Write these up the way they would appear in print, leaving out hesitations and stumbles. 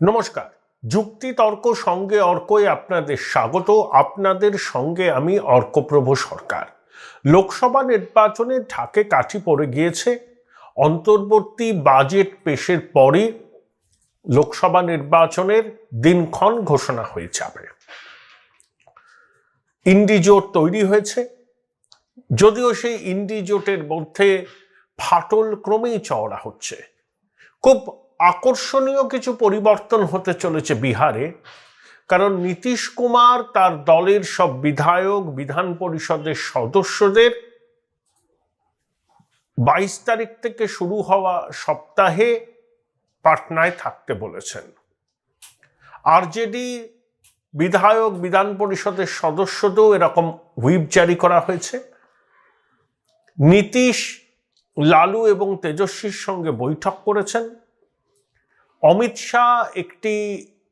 নমস্কার। যুক্তি তর্ক সঙ্গে অর্কই আপনাদের স্বাগত। আপনাদের সঙ্গে আমি অর্কপ্রভ সরকার। লোকসভা নির্বাচনে ঢাকে কাঠি পড়ে গিয়েছে। অন্তর্বর্তী বাজেট পেশের পরই লোকসভা নির্বাচনের দিনক্ষণ ঘোষণা হয়ে যাবে। ইন্ডি জোট তৈরি হয়েছে, যদিও সেই ইন্ডি জোটের মধ্যে ফাটল ক্রমেই চওড়া হচ্ছে। খুব আকর্ষণীয় কিছু পরিবর্তন হতে চলেছে বিহারে, কারণ নীতিশ কুমার তার দলের সব বিধায়ক, বিধান পরিষদের সদস্যদের 22 তারিখ থেকে শুরু হওয়া সপ্তাহে পাটনায় থাকতে বলেছেন। আরজেডি বিধায়ক, বিধান পরিষদের সদস্যদেরও এরকম হুইপ জারি করা হয়েছে। নীতিশ লালু এবং তেজস্বীর সঙ্গে বৈঠক করেছেন। অমিত শাহ একটি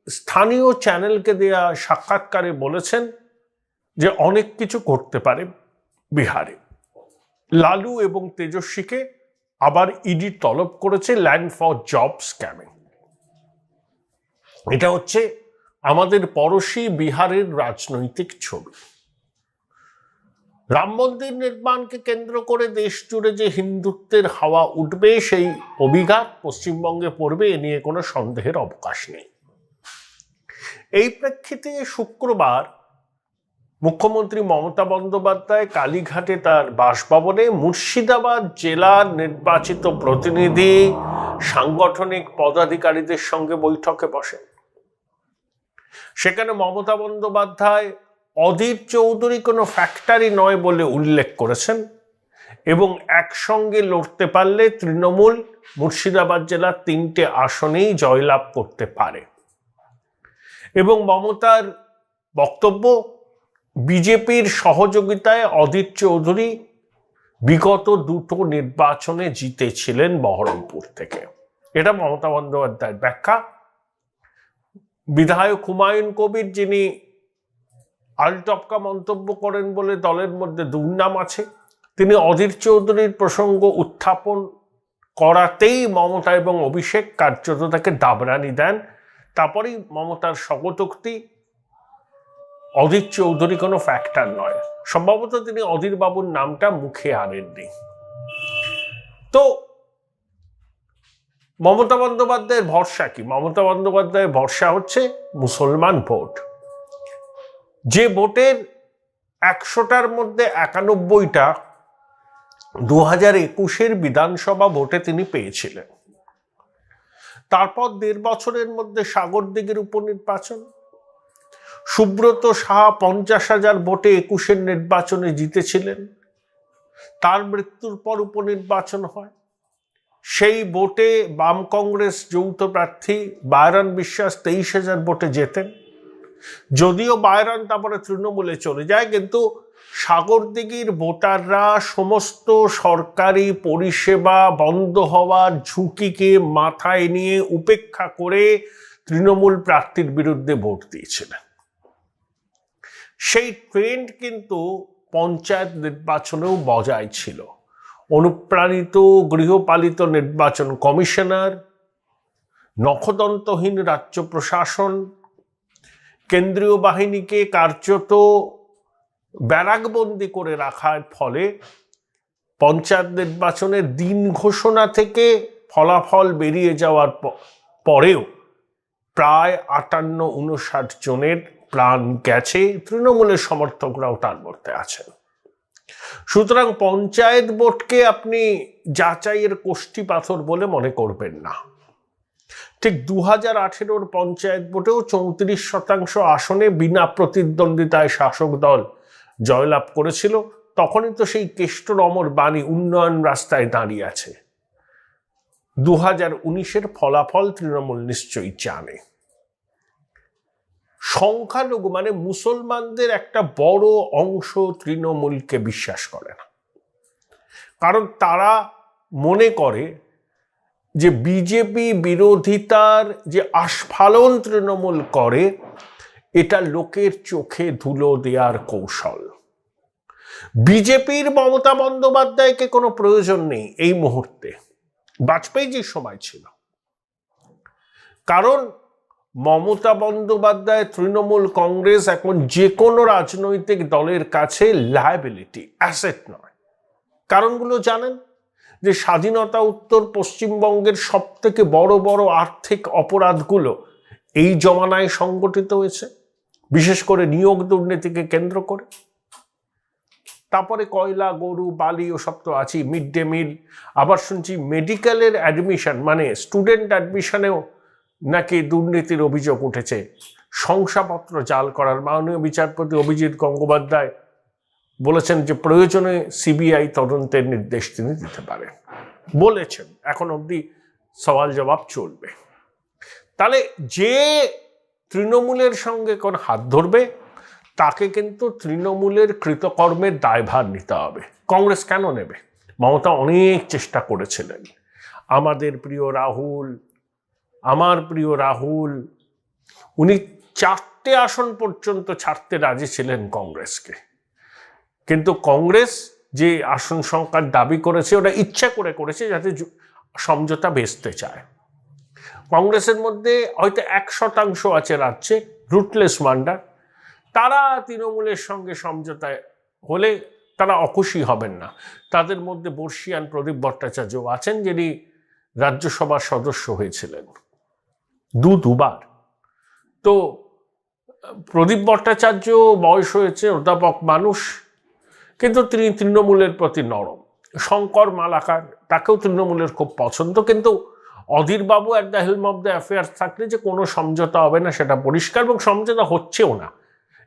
স্থানীয় চ্যানেলকে দেয়া সাক্ষাৎকারে বলেছেন যে অনেক কিছু করতে পারে বিহারে। লালু এবং তেজস্বীকে আবার ইডি তলব করেছে ল্যান্ড ফর জব স্ক্যামিং। এটা হচ্ছে আমাদের পড়োশী বিহারের রাজনৈতিক ছবি। রাম মন্দির নির্মাণকে কেন্দ্র করে দেশ জুড়ে যে হিন্দুত্বের হাওয়া উঠবে, সেই অভিঘাত পশ্চিমবঙ্গে পড়বে, এ নিয়ে কোনো সন্দেহের অবকাশ নেই। এই প্রেক্ষিতে শুক্রবার মুখ্যমন্ত্রী মমতা বন্দ্যোপাধ্যায় কালীঘাটে তার বাসভবনে মুর্শিদাবাদ জেলার নির্বাচিত প্রতিনিধি, সাংগঠনিক পদাধিকারীদের সঙ্গে বৈঠকে বসেন। সেখানে মমতা বন্দ্যোপাধ্যায় অধীর চৌধুরী কোনো ফ্যাক্টরি নয় বলে উল্লেখ করেছেন এবং একসঙ্গে লড়তে পারলে তৃণমূল মুর্শিদাবাদ জেলার 3টে আসনেই জয়লাভ করতে পারে। এবং মমতার বক্তব্য, বিজেপির সহযোগিতায় অধীর চৌধুরী বিগত 2টো নির্বাচনে জিতেছিলেন বহরমপুর থেকে। এটা মমতা বন্দ্যোপাধ্যায়ের ব্যাখ্যা। বিধায়ক হুমায়ুন কবির, যিনি আলটপকা মন্তব্য করেন বলে দলের মধ্যে দুর্নাম আছে, তিনি অধীর চৌধুরীর প্রসঙ্গ উত্থাপন করাতেই মমতা এবং অভিষেক কার্যত তাকে দাবরানি দেন। তারপরেই মমতার স্বগতোক্তি, অধীর চৌধুরী কোনো ফ্যাক্টর নয়। সম্ভবত তিনি অধীর বাবুর নামটা মুখে আনেননি। তো মমতা বন্দ্যোপাধ্যায়ের ভরসা কি? মমতা বন্দ্যোপাধ্যায়ের ভরসা হচ্ছে মুসলমান ভোট। যে ভোটের 100টার মধ্যে 91টা 2021-এর বিধানসভা ভোটে তিনি পেয়েছিলেন। তারপর 1.5 বছরের মধ্যে সাগরদিঘির উপনির্বাচন, সুব্রত সাহা 50,000 ভোটে 21-এর নির্বাচনে জিতেছিলেন। তার মৃত্যুর পর উপনির্বাচন হয়। সেই ভোটে বাম কংগ্রেস যৌথ প্রার্থী বায়রান বিশ্বাস 23,000 ভোটে জেতেন। যদিও বায়রান তারপরে তৃণমূলে চলে যায়, কিন্তু সাগরদিঘির ভোটাররা সমস্ত সরকারি পরিষেবা বন্ধ হওয়ার ঝুঁকিকে মাথায় নিয়ে উপেক্ষা করে তৃণমূল প্রার্থীর বিরুদ্ধে ভোট দিয়েছিলেন। সেই ট্রেন্ড কিন্তু পঞ্চায়েত নির্বাচনেও বজায় ছিল। অনুপ্রাণিত গৃহপালিত নির্বাচন কমিশনার, নখদন্তহীন রাজ্য প্রশাসন, কেন্দ্রীয় বাহিনীকে কার্যত ব্যারাকবন্দি করে রাখার ফলে পঞ্চায়েত নির্বাচনের দিন ঘোষণা থেকে ফলাফল বেরিয়ে যাওয়ার পরেও প্রায় 58-59 জনের প্রাণ গেছে। তৃণমূলের সমর্থকরাও তার মধ্যে আছেন। সুতরাং পঞ্চায়েত ভোটকে আপনি যাচাইয়ের কোষ্ঠী পাথর বলে মনে করবেন না। ঠিক 2018-র পঞ্চায়েত ভোটেও 34% আসনে বিনা প্রতিদ্বন্দ্বিতায় শাসক দল জয়লাভ করেছিল। তখনই তো সেই কেষ্টর অমর বাণী, উন্নয়ন রাস্তায় দাঁড়িয়ে আছে। 2019-এর ফলাফল তৃণমূল নিশ্চয়ই জানে। সংখ্যালঘু মানে মুসলমানদের একটা বড় অংশ তৃণমূলকে বিশ্বাস করে না, কারণ তারা মনে করে যে বিজেপি বিরোধিতার যে আস্ফালন তৃণমূল করে, এটা লোকের চোখে ধুলো দেওয়ার কৌশল। বিজেপির মমতা বন্দ্যোপাধ্যায়কে কোনো প্রয়োজন নেই এই মুহূর্তে, বাজপেয়ীজির সময় ছিল। কারণ মমতা বন্দ্যোপাধ্যায়, তৃণমূল কংগ্রেস এখন যে কোনো রাজনৈতিক দলের কাছে লায়াবিলিটি, অ্যাসেট নয়। কারণগুলো জানেন, যে স্বাধীনতা উত্তর পশ্চিমবঙ্গের সব থেকে বড় বড় আর্থিক অপরাধগুলো এই জমানায় সংগঠিত হয়েছে, বিশেষ করে নিয়োগ দুর্নীতিকে কেন্দ্র করে। তারপরে কয়লা, গরু, বালি ওসব তো আছেই, মিড ডে মিল। আবার শুনছি মেডিকেলের অ্যাডমিশন, মানে স্টুডেন্ট অ্যাডমিশনেও নাকি দুর্নীতির অভিযোগ উঠেছে, শংসাপত্র জাল করার। মাননীয় বিচারপতি অভিজিৎ গঙ্গোপাধ্যায় বলেছেন যে প্রয়োজনে সিবিআই তদন্তের নির্দেশ তিনি দিতে পারেন, বলেছেন। এখন অবধি সওয়াল জবাব চলবে। তাহলে যে তৃণমূলের সঙ্গে কোন হাত ধরবে তাকে কিন্তু তৃণমূলের কৃতকর্মের দায়ভার নিতে হবে। কংগ্রেস কেন নেবে? মমতা অনেক চেষ্টা করেছিলেন। আমার প্রিয় রাহুল, উনি 4টে আসন পর্যন্ত ছাড়তে রাজি ছিলেন কংগ্রেসকে, কিন্তু কংগ্রেস যে আসন সংখ্যার দাবি করেছে ওটা ইচ্ছা করে করেছে যাতে সমঝোতা বেচতে চায়। কংগ্রেসের মধ্যে হয়তো 1% আছে রাজ্যে রুটলেস মান্ডার, তারা তৃণমূলের সঙ্গে সমঝোতায় হলে তারা অখুশি হবেন না। তাদের মধ্যে বর্ষিয়ান প্রদীপ ভট্টাচার্য আছেন, যিনি রাজ্যসভার সদস্য হয়েছিলেন দুবার। তো প্রদীপ ভট্টাচার্য বয়স হয়েছে, অধ্যাপক মানুষ, কিন্তু তিনি তৃণমূলের প্রতি নরম। শঙ্কর মালাকার, তাকেও তৃণমূলের খুব পছন্দ, কিন্তু অধীরবাবু at the helm of the affairs থাকলে যে কোনো সমঝোতা হবে না সেটা পরিষ্কার, এবং সমঝোতা হচ্ছেও না।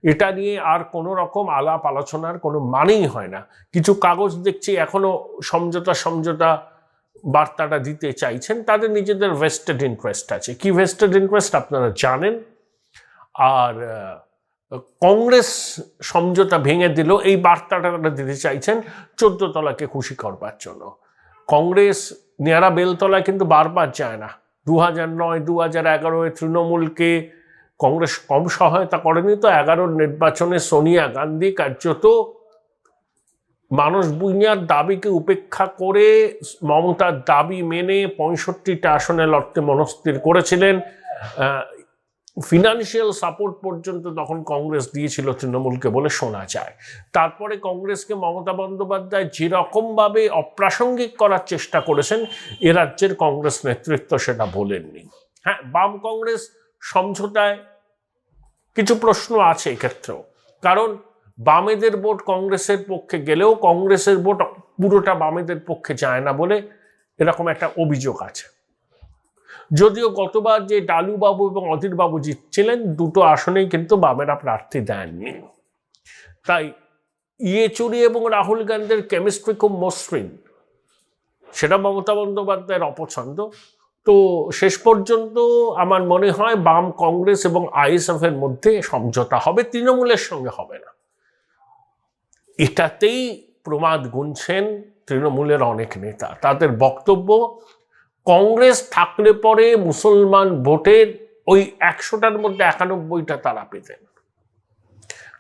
এটা নিয়ে আর কোনো রকম আলাপ আলোচনার কোনো মানেই হয় না। কিছু কাগজ দেখছি এখনো সমঝোতা বার্তাটা দিতে চাইছেন, তাদের নিজেদের ভেস্টেড ইন্টারেস্ট আছে। কি ভেস্টেড ইন্টারেস্ট আপনারা জানেন। আর কংগ্রেস সমঝোতা ভেঙে দিল, এই বার্তাটা দিতে চাইছেন 14 তলাকে খুশি করবার জন্য। কংগ্রেস নেয়ারা বেলতলায় কিন্তু বারবার যায় না। 2009, 2011 তৃণমূলকে কংগ্রেস কম সহায়তা করেনি তো। 11 নির্বাচনে সোনিয়া গান্ধী কার্যত মানস ভূঁইয়ার দাবিকে উপেক্ষা করে মমতার দাবি মেনে 65টা আসনে লড়তে মনস্থির করেছিলেন। ফিনান্সিয়াল সাপোর্ট পর্যন্ত তখন কংগ্রেস দিয়েছিল তৃণমূলকে বলে শোনা যায়। তারপরে কংগ্রেসকে মমতা বন্দ্যোপাধ্যায় যেরকমভাবে অপ্রাসঙ্গিক করার চেষ্টা করেছেন, এ রাজ্যের কংগ্রেস নেতৃত্ব সেটা বলেননি। হ্যাঁ, বাম কংগ্রেস সমঝোতায় কিছু প্রশ্ন আছে এক্ষেত্রেও, কারণ বামেদের ভোট কংগ্রেসের পক্ষে গেলেও কংগ্রেসের ভোট পুরোটা বামেদের পক্ষে যায় না বলে এরকম একটা অভিযোগ আছে। যদিও গতবার যে ডালুবাবু এবং অধীরবাবু জিতছিলেন, দুটো আসনেই কিন্তু বামেরা প্রার্থী দেননি। তাই ইয়েচুরি এবং রাহুল গান্ধীর কেমিস্ট্রি খুব মসৃণ, সেটা মমতা বন্দ্যোপাধ্যায়ের অপছন্দ। তো শেষ পর্যন্ত আমার মনে হয় বাম কংগ্রেস এবং আইএসএফ এর মধ্যে সমঝোতা হবে, তৃণমূলের সঙ্গে হবে না। এটাতেই প্রমাদ গুনছেন তৃণমূলের অনেক নেতা। তাদের বক্তব্য, কংগ্রেস থাকলে পরে মুসলমান ভোটের ওই 100টার মধ্যে 91টা তারা পেতেন,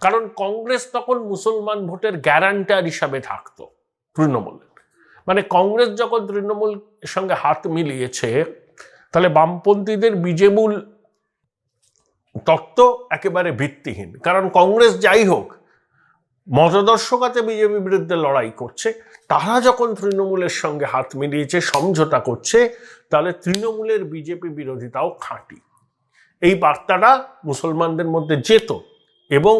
কারণ কংগ্রেস তখন মুসলমান ভোটের গ্যারান্টার হিসাবে থাকতো তৃণমূলের। মানে কংগ্রেস যখন তৃণমূল সঙ্গে হাত মিলিয়েছে, তাহলে বামপন্থীদের বিজেমূল তত্ত্ব একেবারে ভিত্তিহীন। কারণ কংগ্রেস যাই হোক মতাদর্শকতে বিজেপি বিরুদ্ধে লড়াই করছে, তারা যখন তৃণমূলের সঙ্গে হাত মিলিয়েছে, সমঝোতা করছে, তাহলে তৃণমূলের বিজেপি বিরোধিতাও খাঁটি। এই বার্তাটা মুসলমানদের মধ্যে যেত, এবং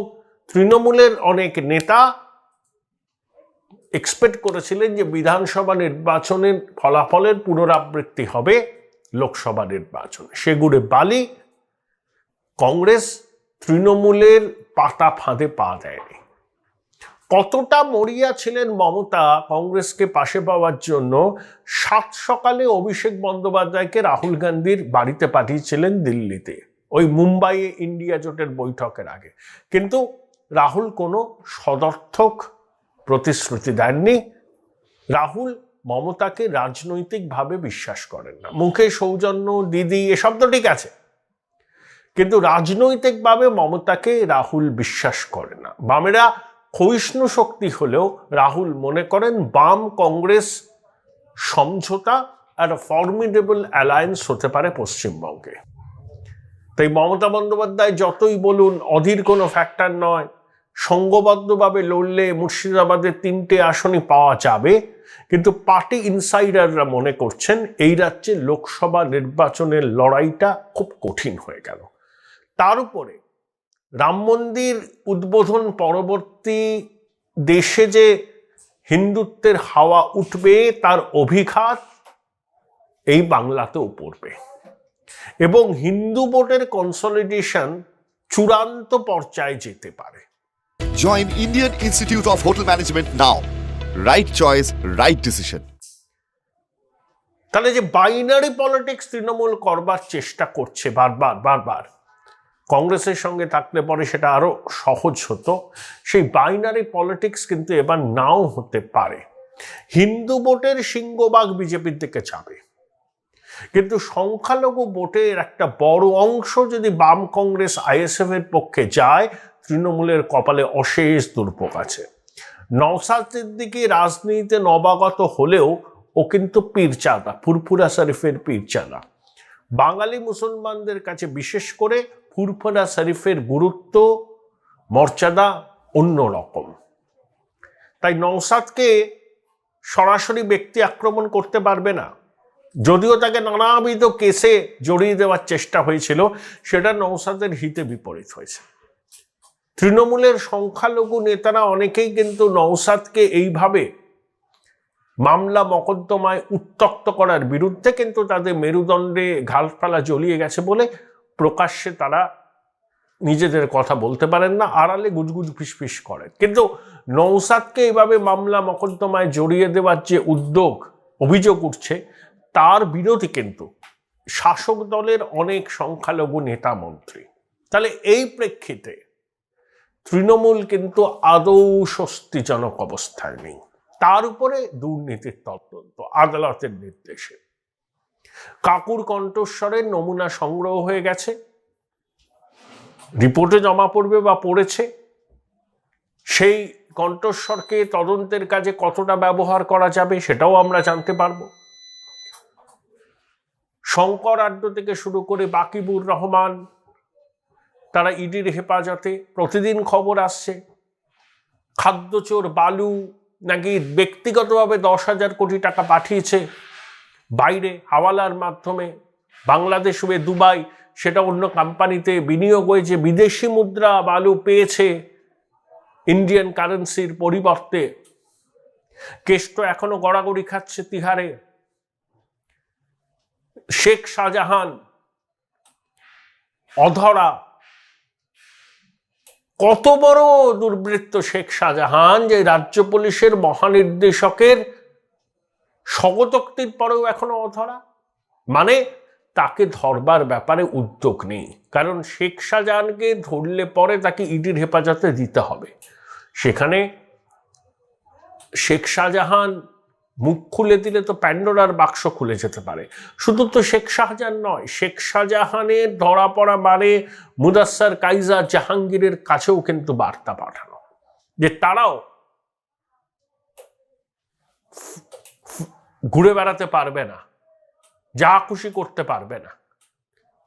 তৃণমূলের অনেক নেতা এক্সপেক্ট করেছিলেন যে বিধানসভা নির্বাচনের ফলাফলের পুনরাবৃত্তি হবে লোকসভা নির্বাচনে। সেগুড়ে বালি, কংগ্রেস তৃণমূলের পাতা ফাঁদে পা দেয়নি। কতটা মরিয়া ছিলেন মমতা কংগ্রেসকে পাশে পাওয়ার জন্য, 7 সকালে অভিষেক বন্দ্যোপাধ্যায়কে রাহুল গান্ধীর বাড়িতে পাঠিয়েছিলেন দিল্লিতে, ওই মুম্বাইয়ে ইন্ডিয়া জোটের বৈঠকের আগে। কিন্তু রাহুল কোনো সদর্থক প্রতিশ্রুতি দেননি। রাহুল মমতাকে রাজনৈতিকভাবে বিশ্বাস করেন না। মুখে সৌজন্য, দিদি এসব তো ঠিক আছে, কিন্তু রাজনৈতিকভাবে মমতাকে রাহুল বিশ্বাস করে না। বামেরা ক্ষয়িষ্ণু শক্তি হলেও রাহুল মনে করেন বাম কংগ্রেস সমঝোতা একটা ফর্মিডেবল অ্যালায়েন্স হতে পারে পশ্চিমবঙ্গে। তাই মমতা বন্দ্যোপাধ্যায় যতই বলুন অধীর কোনো ফ্যাক্টর নয়, সংঘবদ্ধভাবে লড়লে মুর্শিদাবাদের 3টে আসনই পাওয়া যাবে, কিন্তু পার্টি ইনসাইডাররা মনে করছেন এই রাজ্যে লোকসভা নির্বাচনের লড়াইটা খুব কঠিন হয়ে গেল। তার উপরে রাম মন্দির উদ্বোধন পরবর্তী দেশে যে হিন্দুত্বের হাওয়া উঠবে তার অভিঘাত এই বাংলাতেও পড়বে, এবং হিন্দু ভোটের কনসলিডেশন চূড়ান্ত পর্যায়ে যেতে পারে। Join Indian Institute of Hotel Management now. Right choice, right decision. তাহলে যে বাইনারি পলিটিক্স তৃণমূল করবার চেষ্টা করছে বারবার, কংগ্রেসের সঙ্গে থাকলে পরে সেটা আরো সহজ হতো, সেই বাইনারি পলিটিক্স কিন্তু এবার নাও হতে পারে। হিন্দু ভোটের সিংহভাগ বিজেপির দিকে যাবে, কিন্তু সংখ্যালঘু ভোটের একটা বড় অংশ যদি বাম কংগ্রেস আইএসএফ এর পক্ষে যায়, তৃণমূলের কপালে অশেষ দুর্ভোগ আছে। নওশাদ সিদ্দিকী রাজনীতিতে নবাগত হলেও ও কিন্তু পীরজাদা, ফুরফুরা শরীফের পীরজাদা। বাঙালি মুসলমানদের কাছে বিশেষ করে ফুরফুরা শরীফের গুরুত্ব মর্যাদা অন্যরকম। তাই নওশাদকে সরাসরি ব্যক্তি আক্রমণ করতে পারবে না, যদিও তাকে নানাবিধ কেসে জড়িয়ে দেওয়ার চেষ্টা হয়েছিল, সেটা নওশাদের হিতে বিপরীত হয়েছে। তৃণমূলের সংখ্যালঘু নেতারা অনেকেই কিন্তু নওশাদকে এইভাবে মামলা মকদ্দমায় উত্তক্ত করার বিরুদ্ধে কিন্তু তাদের মেরুদণ্ডে ঘালপালা জ্বলিয়ে গেছে বলে প্রকাশ্যে তারা নিজেদের কথা বলতে পারেন না, আড়ালে গুজগুজ ফিসফিস করেন। কিন্তু নওশাদকে এইভাবে মামলা মকদ্দমায় জড়িয়ে দেওয়ার যে অভিযোগ উঠছে, তার বিরোধী কিন্তু শাসক দলের অনেক সংখ্যালঘু নেতা মন্ত্রী। তাহলে এই প্রেক্ষিতে তৃণমূল কিন্তু আদৌ স্বস্তিজনক অবস্থায় নেই। তার উপরে দুর্নীতির তদন্ত আদালতের নির্দেশে কাকুর কণ্ঠস্বরের নমুনা সংগ্রহ হয়ে গেছে, রিপোর্টে জমা পড়বে বা পড়েছে। সেই কণ্ঠস্বরকে তদন্তের কাজে কতটা ব্যবহার করা যাবে সেটাও আমরা জানতে পারবো। শঙ্কর আড্ড থেকে শুরু করে বাকিবুর রহমান, তারা ইডির হেফাজতে। প্রতিদিন খবর আসছে খাদ্যচোর বালু নাকি ব্যক্তিগতভাবে 10,000 কোটি টাকা পাঠিয়েছে বাইরে হাওয়ালার মাধ্যমে, বাংলাদেশ হয়ে দুবাই, সেটা অন্য কোম্পানিতে বিনিয়োগ হয়েছে, বিদেশি মুদ্রা বালু পেয়েছে ইন্ডিয়ান কারেন্সির পরিবর্তে। কেষ্ট এখনো গড়াগড়ি খাচ্ছে তিহারে। শেখ শাহজাহান অধরা, কত বড় দুর্বৃত্ত শেখ শাহজাহান যে রাজ্য পুলিশের মহানির্দেশকের স্বগতোক্তির পরেও এখনো অধরা। মানে তাকে ধরবার ব্যাপারে উদ্যোগ নেই, কারণ শেখ শাহজাহানকে ধরলে পরে তাকে ইডির হেফাজতে দিতে হবে। সেখানে শেখ শাহজাহান মুখ খুলে দিলে তো প্যান্ডোরার বাক্স খুলে যেতে পারে। শুধু তো শেখ শাহজাহান নয়, শেখ শাহজাহানের ধরা পড়া মানে মুদাস্সার কাইজার জাহাঙ্গীরের কাছেও কিন্তু বার্তা পাঠানো যে তারাও ঘুরে বেড়াতে পারবে না, যা খুশি করতে পারবে না।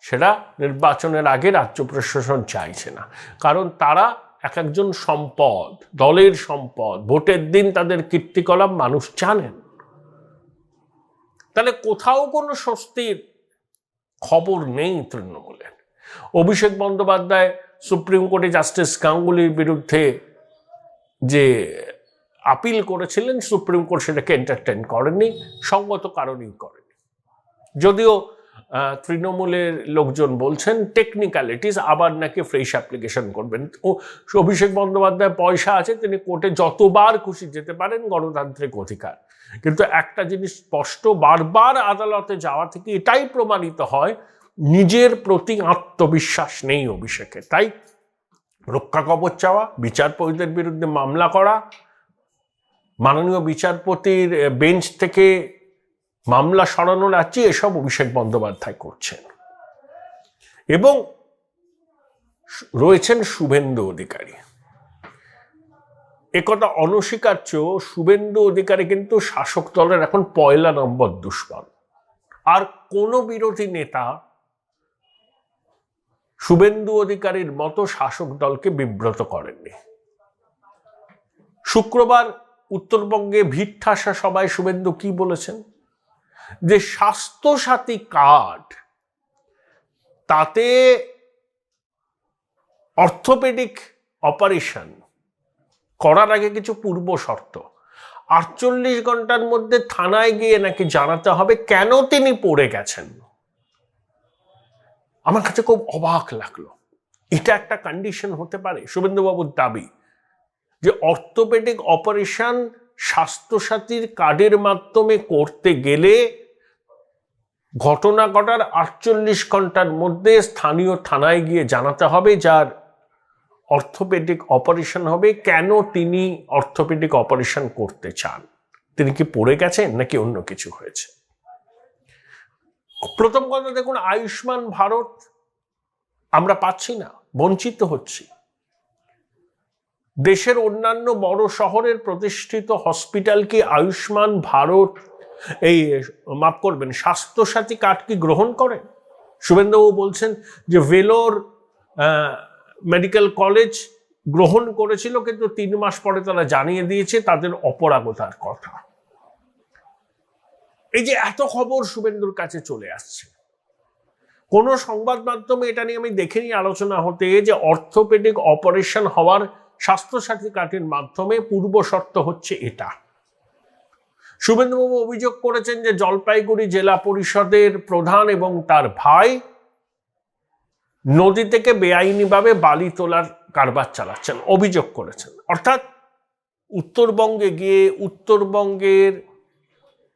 সেটা নির্বাচনের আগে রাজ্য প্রশাসন চাইছে না, কারণ তারা এক একজন সম্পদ, দলের সম্পদ। ভোটের দিন তাদের কীর্তিকলাপ মানুষ জানেন। তাহলে কোথাও কোনো স্বস্তির খবর নেই তৃণমূলের। অভিষেক বন্দ্যোপাধ্যায় সুপ্রিম কোর্টে জাস্টিস গাঙ্গুলির বিরুদ্ধে যে আপিল করেছিলেন, সুপ্রিম কোর্ট সেটাকে এন্টারটেইন করেনি, সঙ্গত কারণেই করেনি। যদিও তৃণমূলের লোকজন বলছেন টেকনিক্যালিটিস, আবার নাকি ফ্রেশ অ্যাপ্লিকেশন করবেন। ও অভিষেক বন্দ্যোপাধ্যায় পয়সা আছে, তিনি কোর্টে যতবার খুশি যেতে পারেন, গণতান্ত্রিক অধিকার। কিন্তু একটা জিনিস স্পষ্ট, বারবার আদালতে যাওয়া থেকে এটাই প্রমাণিত হয় নিজের প্রতি আত্মবিশ্বাস নেই অভিষেকের। তাই রক্ষা কবচ চাওয়া, বিচারপতিদের বিরুদ্ধে মামলা করা, মাননীয় বিচারপতির বেঞ্চ থেকে মামলা সরানো যাচ্ছে, এসব অভিষেক বন্দ্যোপাধ্যায় করছেন। এবং রয়েছেন শুভেন্দু অধিকারী। একথা অনস্বীকার্য, শুভেন্দু অধিকারী কিন্তু শাসক দলের এখন 1 নম্বর দুশ্মন। আর কোনো বিরোধী নেতা শুভেন্দু অধিকারীর মতো শাসক দলকে বিব্রত করেননি। শুক্রবার উত্তরবঙ্গে ভিড় ঠাসা সভায় শুভেন্দু কি বলেছেন, যে স্বাস্থ্যসাথী কার্ড তাতে অর্থোপেডিক অপারেশন করার আগে কিছু পূর্ব শর্ত, 48 ঘন্টার মধ্যে থানায় গিয়ে নাকি জানাতে হবে কেন তিনি পড়ে গেছেন। আমার কাছে খুব অবাক লাগলো। এটা একটা কন্ডিশন হতে পারে? শুভেন্দুবাবুর দাবি যে অর্থোপেডিক অপারেশন স্বাস্থ্যসাথীর কার্ডের মাধ্যমে করতে গেলে ঘটনা ঘটার 48 ঘন্টার মধ্যে স্থানীয় থানায় গিয়ে জানাতে হবে যার অর্থোপেডিক অপারেশন হবে কেন তিনি অর্থোপেডিক অপারেশন করতে চান। তিনি কি পড়ে গেছেন নাকি অন্য কিছু হয়েছে? প্রথম কথা দেখুন, আয়ুষ্মান ভারত আমরা পাচ্ছি না, বঞ্চিত হচ্ছি। দেশের অন্যান্য বড় শহরের প্রতিষ্ঠিত হসপিটাল কি আয়ুষ্মান ভারত মাফ করবেন স্বাস্থ্যসাথী কার্ড কি গ্রহণ করেন? শুভেন্দুবাবু বলছেন যে ভেলোর মেডিকেল কলেজ গ্রহণ করেছিল, কিন্তু 3 মাস পরে তারা জানিয়ে দিয়েছে তাদের অপরাগতার কথা। এই যে এত খবর শুভেন্দুর কাছে চলে আসছে, কোন সংবাদ মাধ্যমে এটা নিয়ে আমি দেখিনি আলোচনা হতে যে অর্থোপেডিক অপারেশন হওয়ার স্বাস্থ্যসাথী কার্ডের মাধ্যমে পূর্ব শর্ত হচ্ছে এটা। শুভেন্দুবাবু অভিযোগ করেছেন যে জলপাইগুড়ি জেলা পরিষদের প্রধান এবং তার ভাই নদী থেকে বেআইনিভাবে বালি তোলার কারবার চালাচ্ছেন, অভিযোগ করেছেন। অর্থাৎ উত্তরবঙ্গে গিয়ে উত্তরবঙ্গের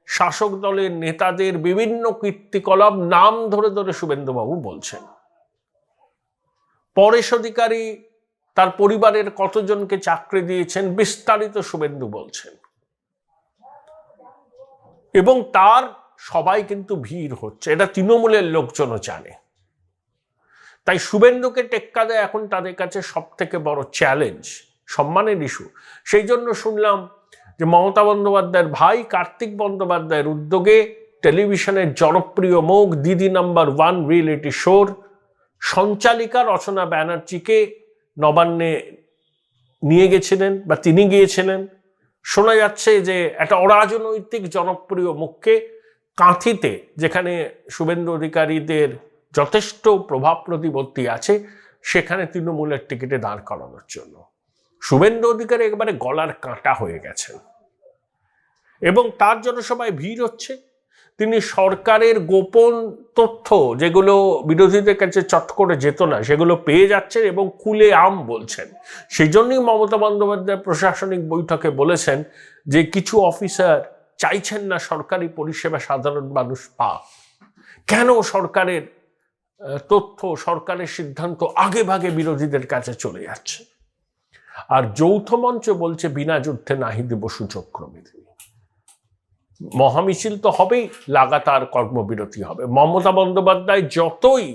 শাসক দলের নেতাদের বিভিন্ন কীর্তিকলাপ নাম ধরে ধরে শুভেন্দুবাবু বলছেন। পরেশ অধিকারী তার পরিবারের কতজনকে চাকরি দিয়েছেন বিস্তারিত শুভেন্দু বলছেন, এবং তার সবাই কিন্তু ভিড় হচ্ছে, এটা তৃণমূলের লোকজনও জানে। তাই শুভেন্দুকে টেক্কা দেয় এখন তাদের কাছে সব থেকে বড় চ্যালেঞ্জ, সম্মানের ইস্যু। সেই জন্য শুনলাম যে মমতা বন্দ্যোপাধ্যায়ের ভাই কার্তিক বন্দ্যোপাধ্যায়ের উদ্যোগে টেলিভিশনের জনপ্রিয় মুখ দিদি নাম্বার 1 রিয়েলিটি শোর সঞ্চালিকা রচনা ব্যানার্জিকে নবান্নে নিয়ে গেছিলেন বা তিনি গিয়েছিলেন। শোনা যাচ্ছে যে একটা অরাজনৈতিক জনপ্রিয় মুখকে কাঁথিতে, যেখানে শুভেন্দু অধিকারীদের যথেষ্ট প্রভাব প্রতিপত্তি আছে, সেখানে তৃণমূলের টিকিটে দাঁড় করানোর জন্য শুভেন্দু অধিকারী একেবারে গলার কাঁটা হয়ে গেছেন, এবং তার জন্য সবাই ভিড় হচ্ছে। তিনি সরকারের গোপন তথ্য যেগুলো বিরোধীদের কাছে চট করে যেত না, সেগুলো পেয়ে যাচ্ছেন এবং খুলে আম বলছেন। সেই জন্যই মমতা বন্দ্যোপাধ্যায় প্রশাসনিক বৈঠকে বলেছেন যে কিছু অফিসার চাইছেন না সরকারি পরিষেবা সাধারণ মানুষ পাক। কেন সরকারের তথ্য, সরকারের সিদ্ধান্ত আগে ভাগে বিরোধীদের কাছে চলে যাচ্ছে? আর যৌথ মঞ্চ বলছে বিনা যুদ্ধে নাহি দেব সুচক্রমে। মহামিছিল তো হবেই, লাগাতার কর্মবিরতি হবে। মমতা বন্দ্যোপাধ্যায় যতই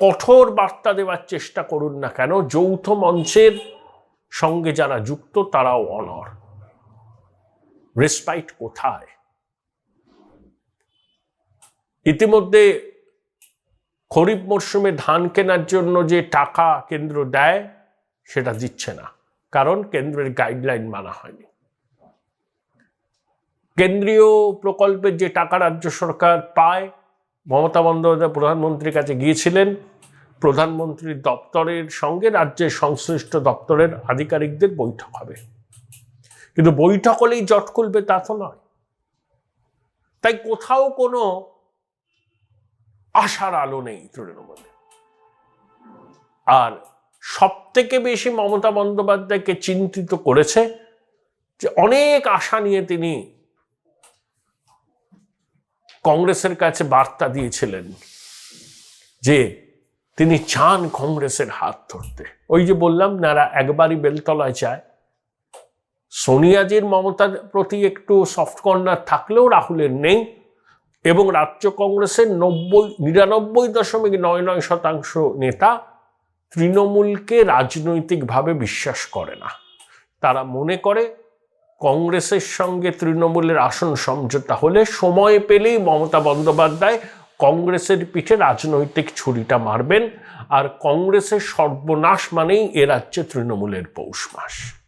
কঠোর বার্তা দেওয়ার চেষ্টা করুন না কেন, যৌথ মঞ্চের সঙ্গে যারা যুক্ত তারাও অনড়। রেসপাইট কোথায়? ইতিমধ্যে খরিফ মরশুমে ধান কেনার জন্য যে টাকা কেন্দ্র দেয় সেটা দিচ্ছে না, কারণ কেন্দ্রের গাইডলাইন মানা হয়নি। কেন্দ্রীয় প্রকল্পের যে টাকা রাজ্য সরকার পায়, মমতা বন্দ্যোপাধ্যায় প্রধানমন্ত্রীর কাছে গিয়েছিলেন, প্রধানমন্ত্রীর দপ্তরের সঙ্গে রাজ্যের সংশ্লিষ্ট দপ্তরের আধিকারিকদের বৈঠক হবে, কিন্তু বৈঠক হলেই জট খুলবে তা তো নয়। তাই কোথাও কোনো আশার আলো নেই তৃণমূলে। আর সব থেকে বেশি মমতা বন্দ্যোপাধ্যায়কে চিন্তিত করেছে যে অনেক আশা নিয়ে তিনি কংগ্রেসের কাছে বার্তা দিয়েছিলেন যে তিনি চান কংগ্রেসের হাত ধরতে। ওই যে বললাম, নারা একবারই বেলতলায় যায়। সোনিয়াজির মমতার প্রতি একটু সফট কর্নার থাকলেও রাহুলের নেই, এবং রাজ্য কংগ্রেসের 99.99% নেতা তৃণমূলকে রাজনৈতিকভাবে বিশ্বাস করে না। তারা মনে করে কংগ্রেসের সঙ্গে তৃণমূলের আসন সমঝোতা হলে সময় পেলেই মমতা বন্দ্যোপাধ্যায় কংগ্রেসের পিঠে রাজনৈতিক ছুরিটা মারবেন। আর কংগ্রেসের সর্বনাশ মানেই এ রাজ্যে তৃণমূলের পৌষ মাস।